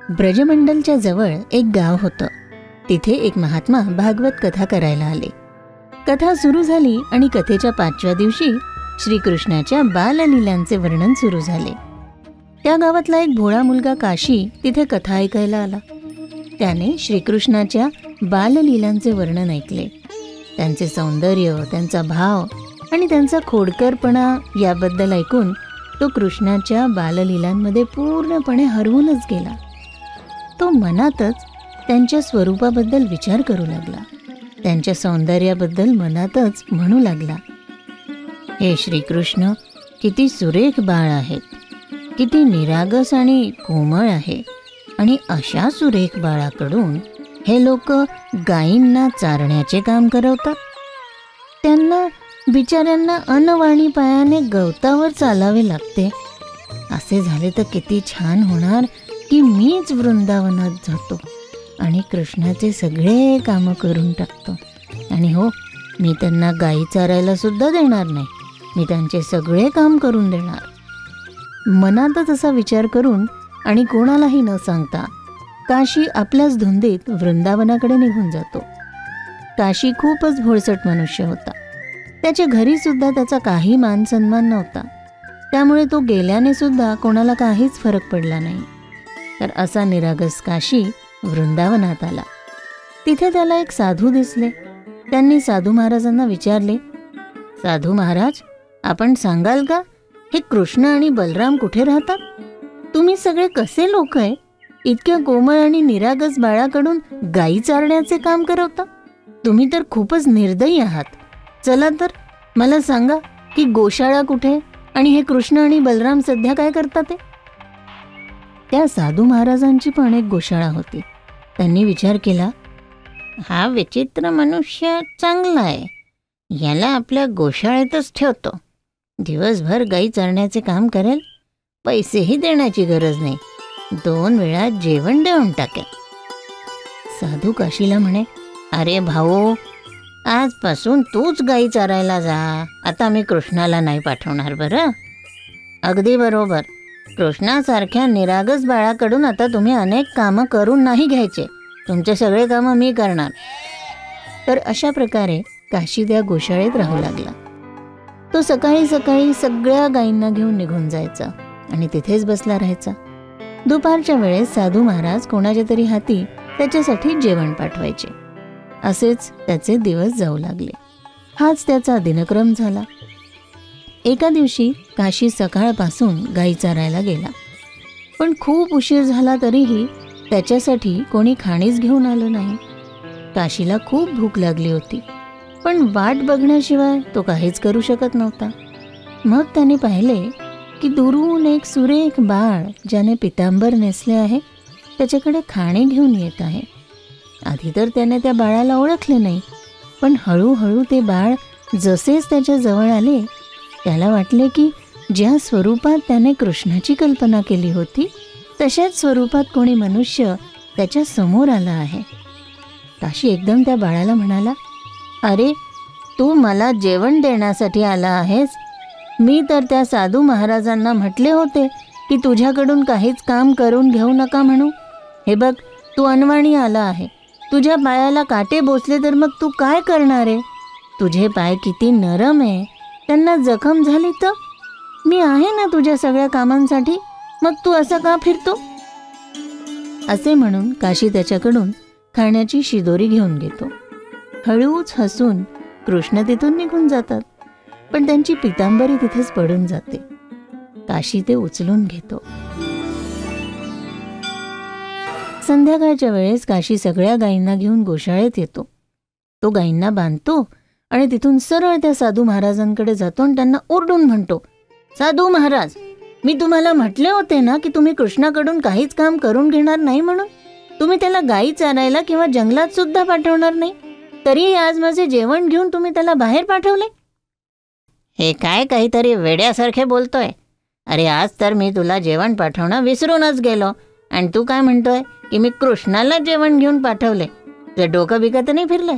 ब्रजमंडलच्या जवळ एक गाव होतं. तिथे एक महात्मा भागवत कथा करायला आले. कथा सुरू झाली आणि कथेच्या 5व्या दिवशी श्रीकृष्णाच्या बाललीलांचे वर्णन सुरू झाले. त्या गावातला एक भोळा मुलगा काशी तिथे कथा ऐकायला आला. त्याने श्रीकृष्णाच्या बाललीलांचे वर्णन ऐकले. त्यांचे सौंदर्य, त्यांचा भाव आणि त्यांचा खोडकरपणा याबद्दल ऐकून तो कृष्णाच्या बाललीलांमध्ये पूर्णपणे हरवूनच गेला. तो मनातच त्यांच्या स्वरूपाबद्दल विचार करू लागला. त्यांच्या सौंदर्याबद्दल मनातच म्हणू लागला, हे श्रीकृष्ण किती सुरेख बाळ आहेत, किती निरागस आणि कोमळ आहे. आणि अशा सुरेख बाळाकडून हे लोक गायींना चारण्याचे काम करवतात. त्यांना बिचाऱ्यांना अनवाणी पायाने गवतावर चालावे लागते. असे झाले तर किती छान होणार की मीच वृंदावनात जातो आणि कृष्णाचे सगळे कामं करून टाकतो. आणि हो, मी त्यांना गायी चारायला सुद्धा देणार नाही, मी त्यांचे सगळे काम करून देणार. मनातच असा विचार करून आणि कोणालाही न सांगता काशी आपल्याच धुंदीत वृंदावनाकडे निघून जातो. काशी खूपच भोळसट मनुष्य होता. त्याच्या घरी सुद्धा त्याचा काही मान सन्मान नव्हता. त्यामुळे तो गेल्याने सुद्धा कोणाला काहीच फरक पडला नाही. तर असा निरागस काशी वृंदावनात आला. तिथे त्याला एक साधू दिसले. त्यांनी साधू महाराजांना विचारले, साधू महाराज, आपण सांगाल का हे कृष्ण आणि बलराम कुठे राहतात? तुम्ही सगळे कसे लोक आहे, इतक्या कोमळ आणि निरागस बाळाकडून गायी चारण्याचे काम करवता? तुम्ही तर खूपच निर्दयी आहात. चला तर मला सांगा की गोशाळा कुठे आणि हे कृष्ण आणि बलराम सध्या काय करतात ते? त्या साधू महाराजांची पण एक गोशाळा होती. त्यांनी विचार केला, हा विचित्र मनुष्य चांगला आहे, याला आपल्या गोशाळेतच ठेवतो. दिवसभर गाई चरण्याचे काम करेल, पैसेही देण्याची गरज नाही, 2 वेळा जेवण देऊन टाकेल. साधू काशीला म्हणे, अरे भाऊ, आजपासून तूच गाई चारायला जा. आता मी कृष्णाला नाही पाठवणार बरं. अगदी बरोबर. कृष्णासारख्या निरागस बाळाकडून आता तुम्ही अनेक कामं करून नाही घ्यायचे, तुमचे सगळे कामं मी करणार. तर अशा प्रकारे काशी त्या गोशाळेत राहू लागला. तो सकाळी सकाळी सगळ्या गायींना घेऊन निघून जायचा आणि तिथेच बसला राहायचा. दुपारच्या वेळेस साधू महाराज कोणाच्या तरी हाती त्याच्यासाठी जेवण पाठवायचे. असेच त्याचे दिवस जाऊ लागले. हाच त्याचा दिनक्रम झाला. एका दिवशी काशी सकाळपासून गाई चारायला गेला. पण खूप उशीर झाला तरीही त्याच्यासाठी कोणी खाणीच घेऊन आलं नाही. काशीला खूप भूक लागली होती, पण वाट बघण्याशिवाय तो काहीच करू शकत नव्हता. मग त्याने पाहिले की दुरून एक सुरेख बाळ ज्याने पितांबर नेसले आहे त्याच्याकडे खाणे घेऊन येत आहे. आधी तर त्याने त्या बाळाला ओळखले नाही, पण हळूहळू ते बाळ जसेच त्याच्या जवळ आले त्याला वाटले की ज्या स्वरूपात त्याने कृष्णाची कल्पना केली होती तशाच स्वरूपात कोणी मनुष्य त्याच्या समोर आला आहे. काशी एकदम त्या बाळाला म्हणाला, अरे, तू मला जेवण देण्यासाठी आला आहेस? मी तर त्या साधू महाराजांना म्हटले होते की तुझ्याकडून काहीच काम करून घेऊ नका म्हणू. हे बघ, तू अनवाणी आला आहे. तुझ्या पायाला काटे बोचले तर मग तू काय करणार आहे? तुझे पाय किती नरम आहे, त्यांना जखम झाली तर? मी आहे ना तुझ्या सगळ्या कामांसाठी, मग तू असा का फिरतो? असे म्हणून काशी त्याच्याकडून खाण्याची शिदोरी घेऊन घेतो. हळूच हसून कृष्ण तिथून निघून जातात, पण त्यांची पितांबरी तिथेच पडून जाते. काशी ते उचलून घेतो. संध्याकाळच्या वेळेस काशी सगळ्या गायींना घेऊन गोशाळेत येतो. तो गायींना बांधतो आणि तिथून सरळ त्या साधू महाराजांकडे जातो आणि त्यांना ओरडून म्हणतो, साधू महाराज, मी तुम्हाला म्हटले होते ना की तुम्ही कृष्णाकडून काहीच काम करून घेणार नाही म्हणून. तुम्ही त्याला गायी चारायला किंवा जंगलात सुद्धा पाठवणार नाही, तरीही आज माझे जेवण घेऊन तुम्ही त्याला बाहेर पाठवले. हे काय काहीतरी वेड्यासारखे बोलतोय? अरे, आज तर मी तुला जेवण पाठवणं विसरूनच गेलो आणि तू काय म्हणतोय की मी कृष्णाला जेवण घेऊन पाठवले? तुझं डोकं बिकत नाही फिरलंय?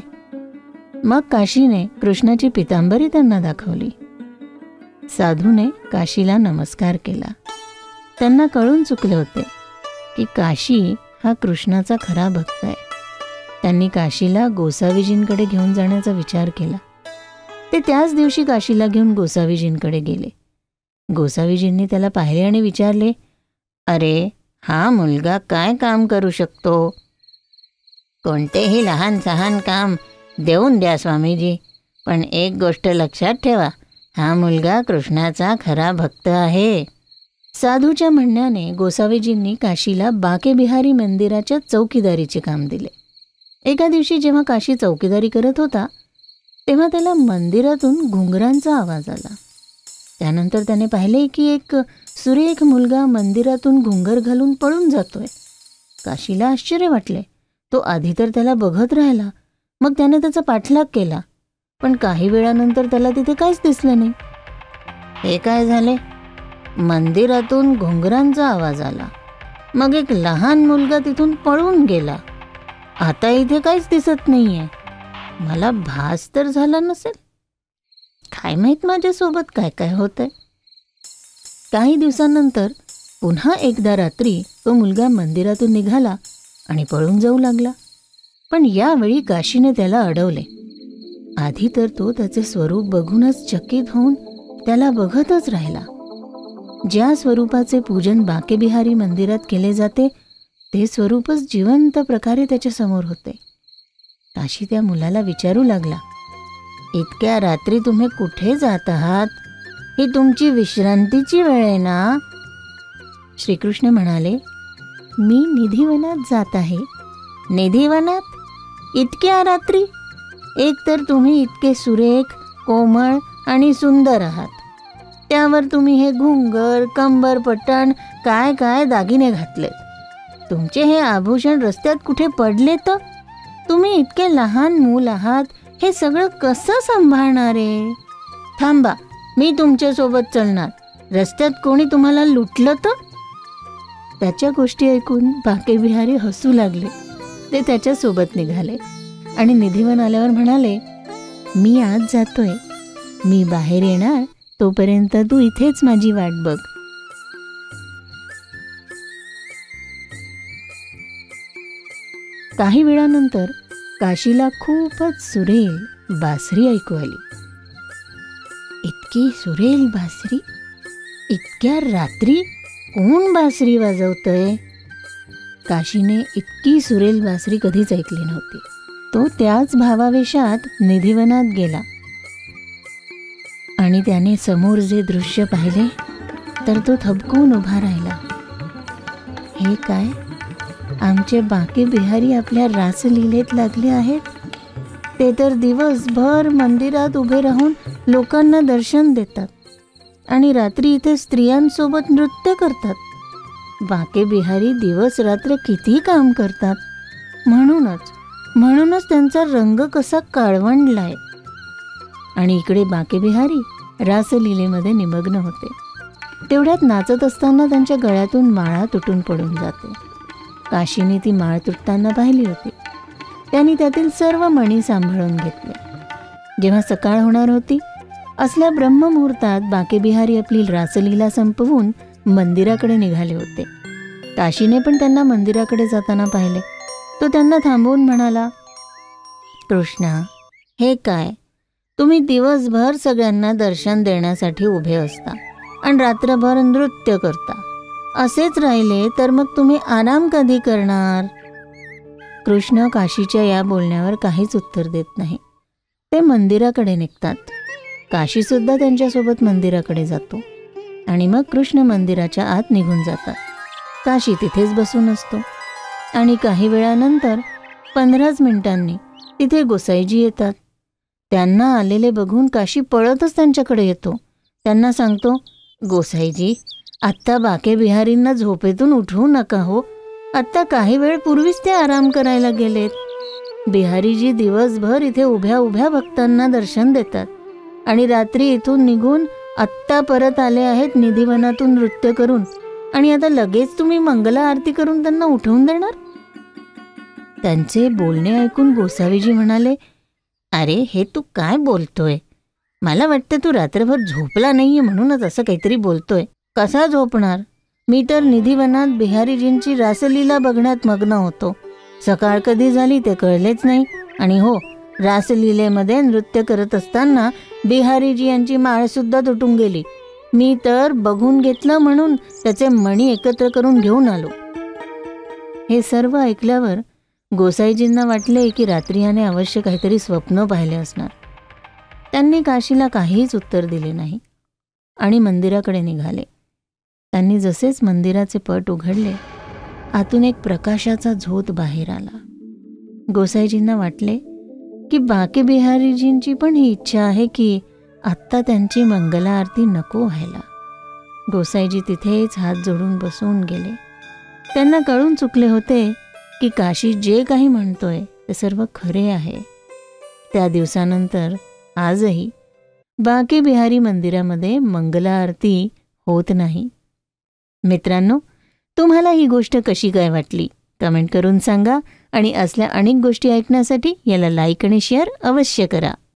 मग काशीने कृष्णाची पितांबरी त्यांना दाखवली. साधूने काशीला नमस्कार केला. त्यांना कळून चुकले होते की काशी हा कृष्णाचा खरा भक्त आहे. त्यांनी काशीला गोसावीजींकडे घेऊन जाण्याचा विचार केला. ते त्याच दिवशी काशीला घेऊन गोसावीजींकडे गेले. गोसावीजींनी त्याला पाहिले आणि विचारले, अरे, हा मुलगा काय काम करू शकतो? कोणतेही लहान सहान काम देऊन द्या स्वामीजी, पण एक गोष्ट लक्षात ठेवा, हा मुलगा कृष्णाचा खरा भक्त आहे. साधूच्या म्हणण्याने गोसावीजींनी काशीला बाकेबिहारी मंदिराच्या चौकीदारीचे काम दिले. एका दिवशी जेव्हा काशी चौकीदारी करत होता तेव्हा त्याला मंदिरातून घुंगरांचा आवाज आला. त्यानंतर त्याने पाहिले की एक सुरेख मुलगा मंदिरातून घुंगर घालून पळून जातोय. काशीला आश्चर्य वाटले. तो आधी तर त्याला बघत राहिला, मग त्याने त्याचा पाठलाग केला, पण काही वेळानंतर त्याला तिथे काहीच दिसलं नाही. हे काय झाले? मंदिरातून घुंगरांचा आवाज आला, मग एक लहान मुलगा तिथून पळून गेला. आता इथे काहीच दिसत नाहीये. मला भास तर झाला नसेल. काय माहीत माझ्यासोबत काय काय होतंय. काही दिवसांनंतर पुन्हा एकदा रात्री तो मुलगा मंदिरातून निघाला आणि पळून जाऊ लागला. पण यावेळी काशीने त्याला अडवले. आधी तर तो त्याचे स्वरूप बघूनच चकित होऊन त्याला बघतच राहिला. ज्या स्वरूपाचे पूजन बाकेबिहारी मंदिरात केले जाते ते स्वरूपच जिवंत प्रकारे त्याच्यासमोर होते. काशी त्या मुलाला विचारू लागला, इतक्या रात्री तुम्ही कुठे जात आहात? ही तुमची विश्रांतीची वेळ आहे ना? श्रीकृष्ण म्हणाले, मी निधिवनात जात आहे. निधिवनात? इतक्या रात्री? एक तर तुम्ही इतके सुरेख, कोमळ आणि सुंदर आहात, त्यावर तुम्ही हे घुंगर, कंबरपट्टण, काय काय दागिने घातलेत. तुमचे हे आभूषण रस्त्यात कुठे पडले तर? तुम्ही इतके लहान मूल आहात, हे सगळं कसं सांभाळणार आहे? थांबा, मी तुमच्यासोबत चालणार. रस्त्यात कोणी तुम्हाला लुटलं तर? त्याच्या गोष्टी ऐकून बाकेबिहारी हसू लागले. ते त्याच्यासोबत निघाले आणि निधिवन आल्यावर म्हणाले, मी आज जातोय. मी बाहेर येणार, तोपर्यंत तू इथेच माझी वाट बघ. काही वेळानंतर काशीला खूपच सुरेल बासरी ऐकू आली. इतकी सुरेल बासरी? इतक्या रात्री कोण बासरी वाजवतंय? काशीने इतकी सुरेल बासरी कधीच ऐकली नव्हती. तो त्याच भावावेशात निधिवनात गेला आणि त्याने समोर जे दृश्य पाहिले तर तो थबकून उभा राहिला. हे काय? आमचे बाकेबिहारी आपल्या रासलीलेत लागले आहेत. ते तर दिवसभर मंदिरात उभे राहून लोकांना दर्शन देतात आणि रात्री इथे स्त्रियांसोबत नृत्य करतात. बाकेबिहारी दिवस रात्र किती काम करतात. म्हणूनच त्यांचा रंग कसा काळवंडलाय. आणि इकडे बाकेबिहारी रासलीलेमध्ये निमग्न होते. तेवढ्यात नाचत असताना त्यांच्या गळ्यातून माळा तुटून पडून जाते. काशीने ती माळ तुटताना पाहिली होती. त्यांनी त्यातील सर्व मणी सांभाळून घेतले. जेव्हा सकाळ होणार होती असल्या ब्रह्ममुहूर्तात बाकेबिहारी आपली रासलीला संपवून मंदिराकडे निघाले होते. काशीने पण त्यांना मंदिराकडे जाताना पाहिले. तो त्यांना थांबवून म्हणाला, कृष्णा, हे काय? तुम्ही दिवसभर सगळ्यांना दर्शन देण्यासाठी उभे असता आणि रात्रभर नृत्य करता. असेच राहिले तर मग तुम्ही आराम कधी करणार? कृष्ण काशीच्या या बोलण्यावर काहीच उत्तर देत नाही. ते मंदिराकडे निघतात. काशीसुद्धा त्यांच्यासोबत मंदिराकडे जातो आणि मग कृष्ण मंदिराच्या आत निघून जातात. काशी तिथेच बसून असतो आणि काही वेळानंतर 15 मिनिटांनी तिथे गोसाईजी येतात. त्यांना आलेले बघून काशी पळतच त्यांच्याकडे येतो. त्यांना सांगतो, गोसाईजी, आत्ता बाकेबिहारींना झोपेतून उठवू नका हो. आत्ता काही वेळ पूर्वीच ते आराम करायला गेलेत. बिहारीजी दिवसभर इथे उभ्या उभ्या भक्तांना दर्शन देतात आणि रात्री इथून निघून आत्ता परत आले आहेत निधिवनातून नृत्य करून, आणि आता लगेच तुम्ही मंगला आरती करून त्यांना उठवून देणार? त्यांचे बोलणे ऐकून गोसावीजी म्हणाले, अरे, हे तू काय बोलतोय? मला वाटतं तू रात्रभर झोपला नाहीये म्हणूनच असं काहीतरी बोलतोय. कसा झोपणार? मी तर निधिवनात बिहारीजींची रासलीला बघण्यात मग्न होतो. सकाळ कधी झाली ते कळलेच नाही. आणि हो, रासलीलेमध्ये नृत्य करत असताना बिहारीजी यांची माळसुद्धा तुटून गेली. मी तर बघून घेतलं म्हणून त्याचे मणी एकत्र करून घेऊन आलो. हे सर्व ऐकल्यावर गोसाईजींना वाटले की रात्री याने अवश्य काहीतरी स्वप्न पाहिले असणार. त्यांनी काशीला काहीच उत्तर दिले नाही आणि मंदिराकडे निघाले. त्यांनी जसेच मंदिराचे पट उघडले, आतून एक प्रकाशाचा झोत बाहेर आला. गोसाईजींना वाटले की बाकी बिहारीजींची पण ही इच्छा आहे की आत्ता त्यांची मंगला आरती नको व्हायला. गोसाईजी तिथेच हात जोडून बसून गेले. त्यांना कळून चुकले होते की काशी जे काही म्हणतोय ते सर्व खरे आहे. त्या दिवसानंतर आजही बाकी बिहारी मंदिरामध्ये मंगला आरती होत नाही. मित्रांनो, तुम्हाला ही गोष्ट कशी काय वाटली कमेंट करून सांगा आणि असल्या अनेक गोष्टी ऐकण्यासाठी याला लाईक आणि शेअर अवश्य करा.